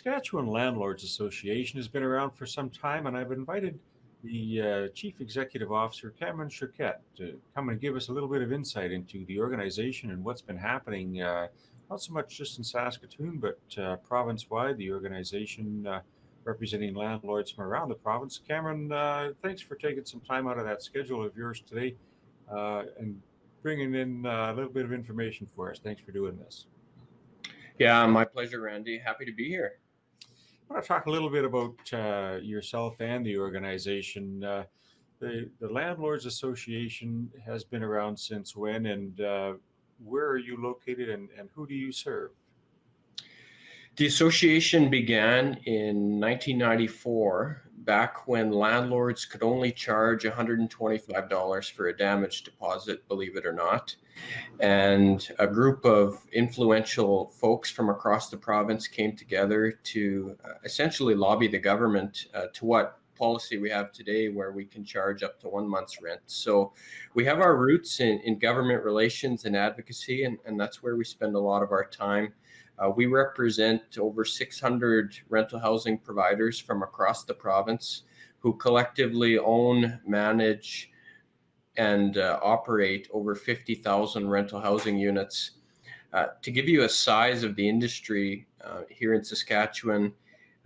Saskatchewan Landlords Association has been around for some time, and I've invited the Chief Executive Officer, Cameron Choquette, to come and give us a little bit of insight into the organization and what's been happening, not so much just in Saskatoon, but province-wide, the organization representing landlords from around the province. Cameron, thanks for taking some time out of that schedule of yours today and bringing in a little bit of information for us. Thanks for doing this. Yeah, my pleasure, Randy. Happy to be here. I want to talk a little bit about yourself and the organization. The Landlords Association has been around since when, and where are you located, and who do you serve? The association began in 1994, back when landlords could only charge $125 for a damage deposit, believe it or not. And a group of influential folks from across the province came together to essentially lobby the government to what policy we have today, where we can charge up to 1 month's rent. So we have our roots in government relations and advocacy, and that's where we spend a lot of our time. We represent over 600 rental housing providers from across the province who collectively own, manage, and operate over 50,000 rental housing units. To give you a size of the industry here in Saskatchewan,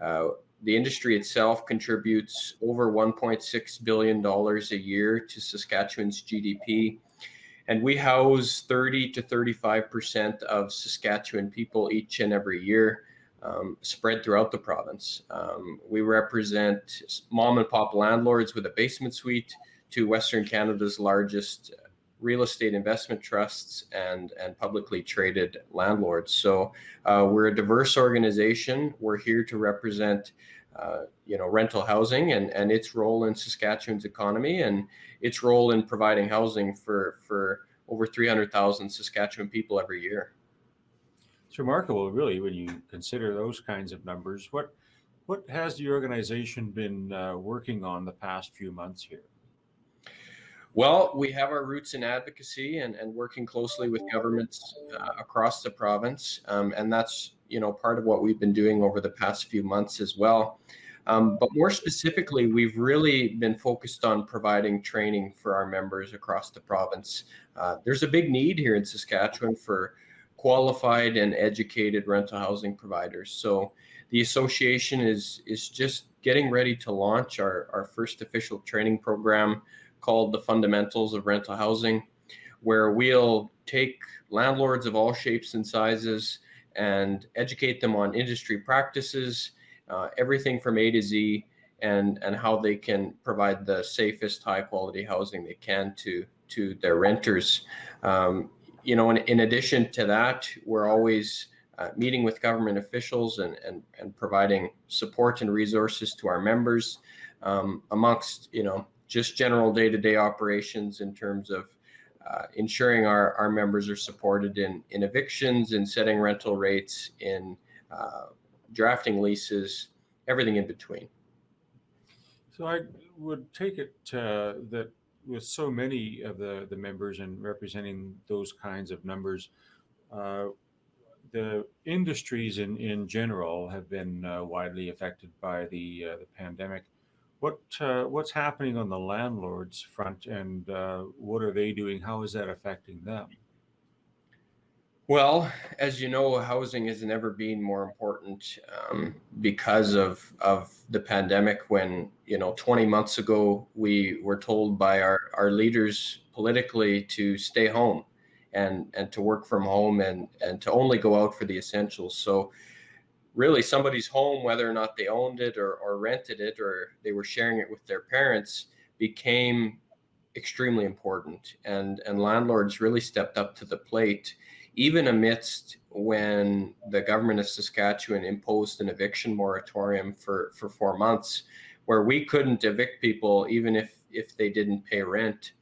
the industry itself contributes over $1.6 billion a year to Saskatchewan's GDP. And we house 30 to 35% of Saskatchewan people each and every year, spread throughout the province. We represent mom and pop landlords with a basement suite to Western Canada's largest real estate investment trusts and publicly traded landlords. So we're a diverse organization. We're here to represent rental housing and its role in Saskatchewan's economy and its role in providing housing for over 300,000 Saskatchewan people every year. It's remarkable, really, when you consider those kinds of numbers. What has the organization been working on the past few months here? Well, we have our roots in advocacy and working closely with governments across the province. And that's, part of what we've been doing over the past few months as well. But more specifically, we've really been focused on providing training for our members across the province. There's a big need here in Saskatchewan for qualified and educated rental housing providers. So the association is just getting ready to launch our first official training program called the Fundamentals of Rental Housing, where we'll take landlords of all shapes and sizes and educate them on industry practices, everything from A to Z, and how they can provide the safest, high quality housing they can to their renters. In addition to that, we're always meeting with government officials and providing support and resources to our members amongst, just general day-to-day operations in terms of ensuring our members are supported in evictions, in setting rental rates, in drafting leases, everything in between. So I would take it that with so many of the members and representing those kinds of numbers, the industries in general have been widely affected by the pandemic. What's happening on the landlords front, and what are they doing? How is that affecting them? Well, as you know, housing has never been more important because of the pandemic. When 20 months ago we were told by our leaders politically to stay home and to work from home and to only go out for the essentials. So really, somebody's home, whether or not they owned it or rented it or they were sharing it with their parents, became extremely important. And landlords really stepped up to the plate, even amidst when the government of Saskatchewan imposed an eviction moratorium for 4 months, where we couldn't evict people even if they didn't pay rent.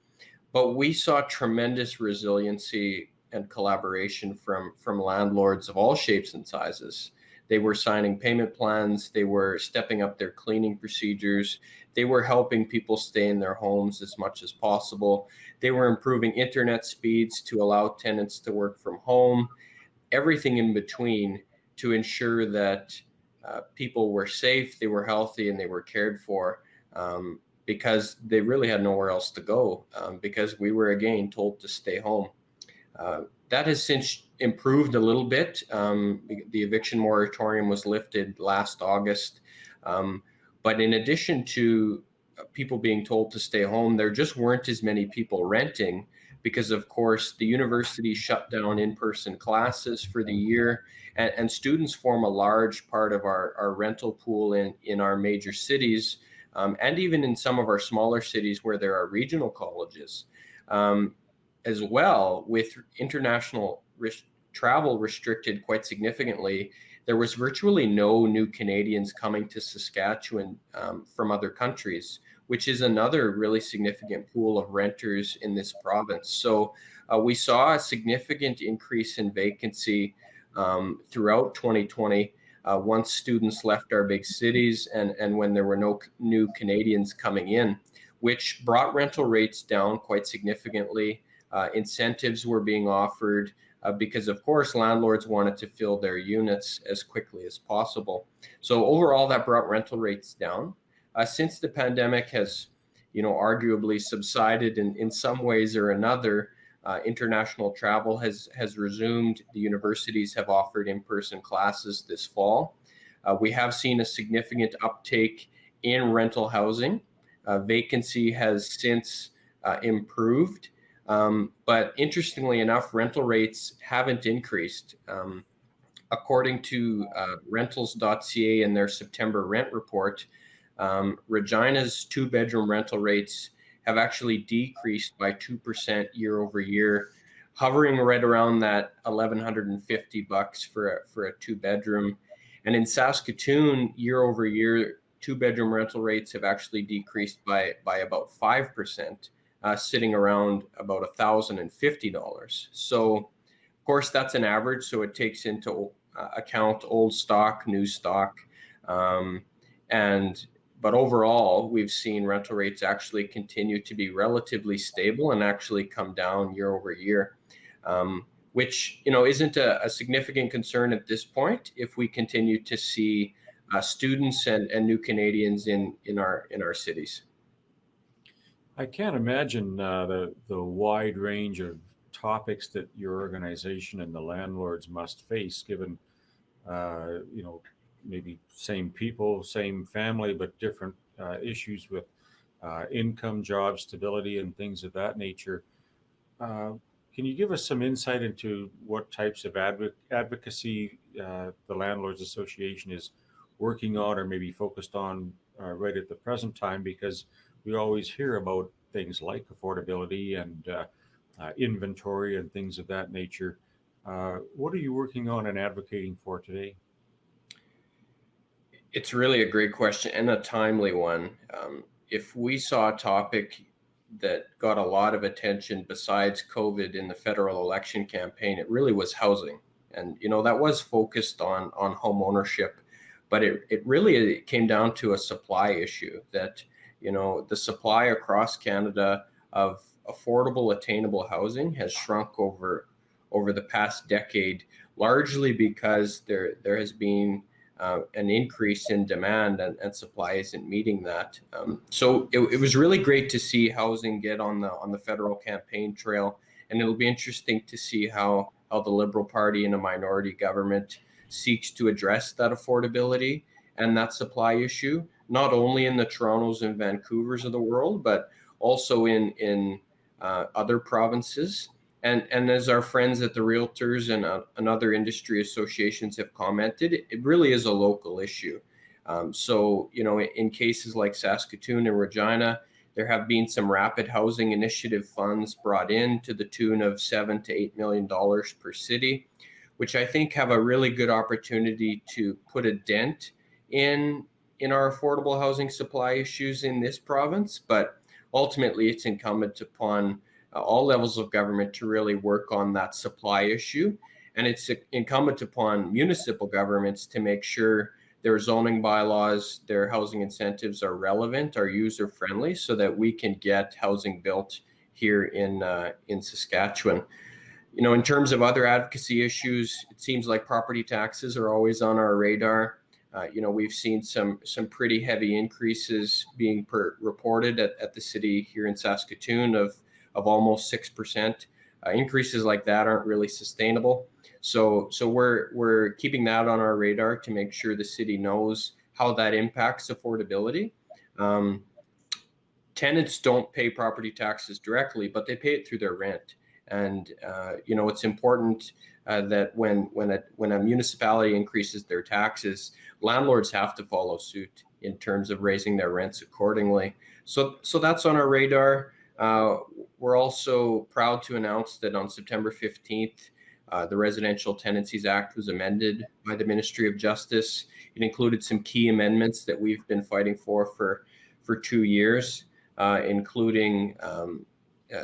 But we saw tremendous resiliency and collaboration from landlords of all shapes and sizes. They were signing payment plans. They were stepping up their cleaning procedures. They were helping people stay in their homes as much as possible. They were improving internet speeds to allow tenants to work from home, everything in between to ensure that people were safe, they were healthy, and they were cared for, because they really had nowhere else to go, because we were again told to stay home. That has since improved a little bit. The eviction moratorium was lifted last August. But in addition to people being told to stay home, there just weren't as many people renting because, of course, the university shut down in-person classes for the year, and students form a large part of our rental pool in our major cities, and even in some of our smaller cities where there are regional colleges. As well, with international travel restricted quite significantly, there was virtually no new Canadians coming to Saskatchewan from other countries, which is another really significant pool of renters in this province. So we saw a significant increase in vacancy throughout 2020 once students left our big cities and when there were no new Canadians coming in, which brought rental rates down quite significantly. Incentives were being offered because, of course, landlords wanted to fill their units as quickly as possible. So overall, that brought rental rates down. Since the pandemic has, arguably subsided in some ways or another, international travel has resumed. The universities have offered in-person classes this fall. We have seen a significant uptake in rental housing. Vacancy has since improved. But interestingly enough, rental rates haven't increased. According to rentals.ca in their September rent report, Regina's 2-bedroom rental rates have actually decreased by 2% year over year, hovering right around that $1,150 for a 2-bedroom. And in Saskatoon, year over year, 2-bedroom rental rates have actually decreased by about 5%. Sitting around about $1,050. So, of course, that's an average. So it takes into account old stock, new stock, but overall, we've seen rental rates actually continue to be relatively stable and actually come down year over year, which isn't a significant concern at this point if we continue to see students and new Canadians in our cities. I can't imagine the wide range of topics that your organization and the landlords must face, given maybe same people, same family, but different issues with income, job stability, and things of that nature. Can you give us some insight into what types of advocacy the Landlords Association is working on or maybe focused on right at the present time? Because we always hear about things like affordability and inventory and things of that nature. What are you working on and advocating for today? It's really a great question and a timely one. If we saw a topic that got a lot of attention besides COVID in the federal election campaign, it really was housing. And, that was focused on home ownership, but it really came down to a supply issue that the supply across Canada of affordable, attainable housing has shrunk over the past decade, largely because there has been an increase in demand and supply isn't meeting that. So it was really great to see housing get on the federal campaign trail, and it'll be interesting to see how the Liberal Party in a minority government seeks to address that affordability and that supply issue, not only in the Torontos and Vancouvers of the world, but also in other provinces. And as our friends at the Realtors and other industry associations have commented, it really is a local issue. So, in cases like Saskatoon and Regina, there have been some rapid housing initiative funds brought in to the tune of $7 to $8 million per city, which I think have a really good opportunity to put a dent in our affordable housing supply issues in this province. But ultimately, it's incumbent upon all levels of government to really work on that supply issue. And it's incumbent upon municipal governments to make sure their zoning bylaws, their housing incentives are relevant, are user-friendly, so that we can get housing built here in Saskatchewan. In terms of other advocacy issues, it seems like property taxes are always on our radar. We've seen some pretty heavy increases being reported at the city here in Saskatoon of almost 6%. Increases like that aren't really sustainable. So we're keeping that on our radar to make sure the city knows how that impacts affordability. Tenants don't pay property taxes directly, but they pay it through their rent. And it's important that when a municipality increases their taxes, landlords have to follow suit in terms of raising their rents accordingly. So that's on our radar. We're also proud to announce that on September 15th, the Residential Tenancies Act was amended by the Ministry of Justice. It included some key amendments that we've been fighting for 2 years, including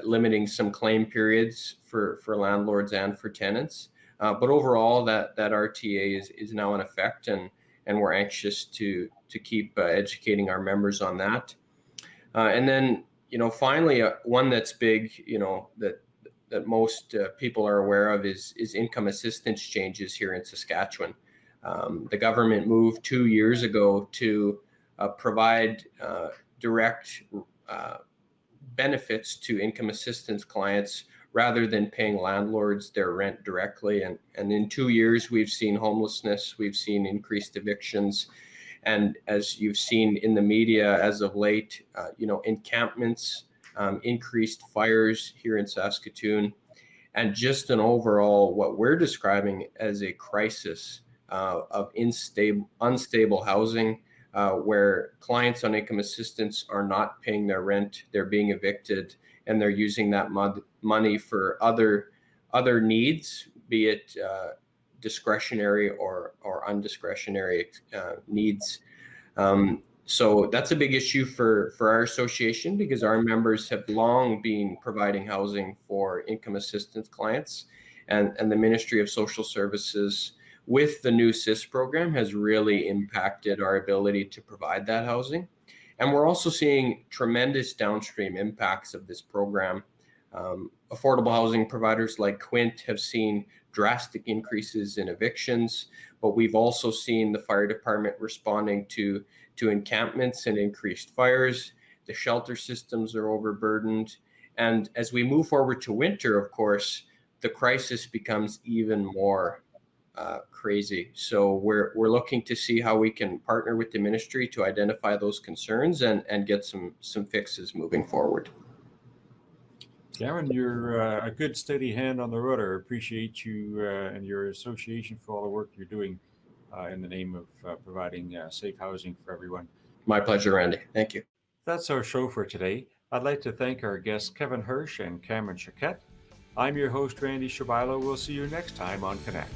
limiting some claim periods for landlords and for tenants. But overall, that RTA is now in effect, and we're anxious to keep educating our members on that. And then, finally, one that's big, that most people are aware of is income assistance changes here in Saskatchewan. The government moved 2 years ago to provide direct benefits to income assistance clients rather than paying landlords their rent directly. And in 2 years, we've seen homelessness, we've seen increased evictions. And as you've seen in the media as of late, encampments, increased fires here in Saskatoon, and just an overall, what we're describing as a crisis of unstable housing, where clients on income assistance are not paying their rent, they're being evicted, and they're using that money for other needs, be it discretionary or undiscretionary needs. So that's a big issue for our association, because our members have long been providing housing for income assistance clients, and the Ministry of Social Services, with the new SIS program, has really impacted our ability to provide that housing. And we're also seeing tremendous downstream impacts of this program. Affordable housing providers like Quint have seen drastic increases in evictions, but we've also seen the fire department responding to encampments and increased fires. The shelter systems are overburdened. And as we move forward to winter, of course, the crisis becomes even more crazy. So we're looking to see how we can partner with the ministry to identify those concerns and get some fixes moving forward. Cameron, you're a good steady hand on the rudder. Appreciate you and your association for all the work you're doing in the name of providing safe housing for everyone. My pleasure, Randy. Thank you. That's our show for today. I'd like to thank our guests, Kevin Hirsch and Cameron Choquette. I'm your host, Randy Shabilo. We'll see you next time on Connect.